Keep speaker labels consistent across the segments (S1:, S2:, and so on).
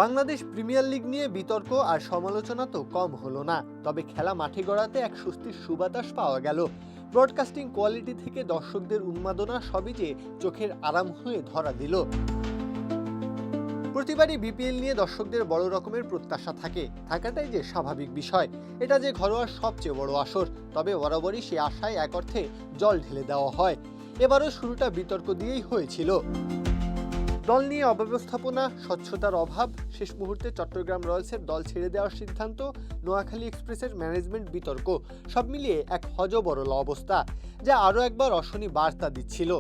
S1: Bangladesh premier league নিয়ে বিতর্ক আর সমালোচনা তো কম হলো না, তবে খেলা মাঠে গড়াতে এক স্বস্তির সুবাতাস পাওয়া গেল। ব্রডকাস্টিং কোয়ালিটি থেকে দর্শকদের উন্মাদনা সবই যে চোখের আরাম হয়ে ধরা দিল। প্রতিবারই বিপিএল নিয়ে দর্শকদের বড় রকমের প্রত্যাশা থাকাটাই যে স্বাভাবিক বিষয়। এটা যে ঘরোয়ার সবচেয়ে বড় আসর, তবে বরাবরই সে আশায় এক অর্থে জল ঢেলে দেওয়া হয়। এবারও শুরুটা বিতর্ক দিয়েই হয়েছিল। দল নিয়ে অব্যবস্থাপনা, স্বচ্ছতার অভাব, শেষ মুহূর্তে চট্টগ্রাম রয়্যালসের দল ছেড়ে দেওয়ার সিদ্ধান্ত, নোয়াখালী এক্সপ্রেসের ম্যানেজমেন্ট বিতর্ক, সব মিলিয়ে এক হযবরল অবস্থা, যা আরও একবার অশনি বার্তা দিচ্ছিল।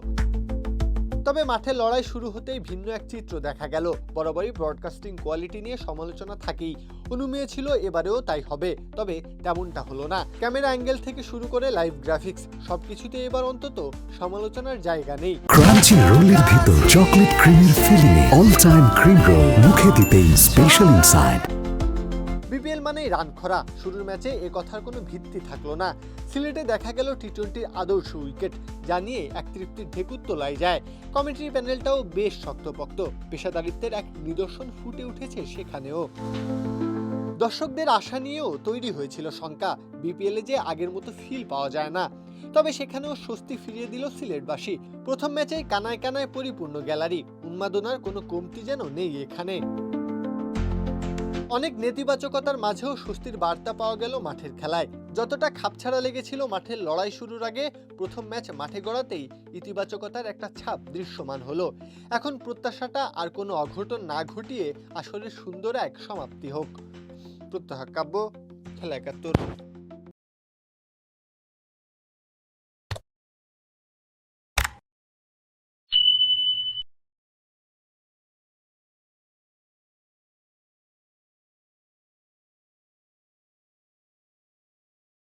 S1: তবে মাঠে লড়াই শুরু হতেই ভিন্ন এক চিত্র দেখা গেল। বরাবরই ব্রডকাস্টিং কোয়ালিটি নিয়ে সমালোচনা থাকেই, অনুমেয় ছিল এবারেও তাই হবে, তবে তেমনটা হলো না। ক্যামেরা অ্যাঙ্গেল থেকে শুরু করে লাইভ গ্রাফিক্স, সবকিছুতে এবার অন্তত সমালোচনার জায়গা নেই।
S2: ক্রাঞ্চি রোলের ভিতর চকলেট ক্রিমের filling, all time cream roll, মুখে দিতেই স্পেশাল ইনসাইড।
S1: বিপিএল মানেই রান খরা, শুরুর ম্যাচে এ কথার কোনো ভিত্তি থাকলো না। সিলেটে দেখা গেল টি-20 আদর্শ উইকেট, যা নিয়ে এক তৃপ্তির ঢেকুর তোলাই যায়। কমেন্ট্রি প্যানেলটাও বেশ শক্তপোক্ত, পেশাদারিত্বের এক নিদর্শন ফুটে উঠেছে সেখানেও। দর্শকদের আশা নিয়েও তৈরি হয়েছিল শঙ্কা, বিপিএলে যে আগের মতো ফিল পাওয়া যায় না। তবে সেখানেও স্বস্তি ফিরিয়ে দিল সিলেটবাসী। প্রথম ম্যাচেই কানায় কানায় পরিপূর্ণ গ্যালারি, উন্মাদনার কোনো কমতি যেন নেই এখানে। অনেক নেতিবাচকতার মাঝেও স্বস্তির বার্তা পাওয়া গেল মাঠের খেলায়। যতটা খাপছাড়া লেগেছিল মাঠের লড়াই শুরুর আগে, প্রথম ম্যাচ মাঠে গড়াতেই ইতিবাচকতার একটা ছাপ দৃশ্যমান হলো। এখন প্রত্যাশাটা আর কোনো অঘটন না ঘটিয়ে আসলে সুন্দর এক সমাপ্তি হোক। প্রত্যহ কাব্য, খেলা ৭১।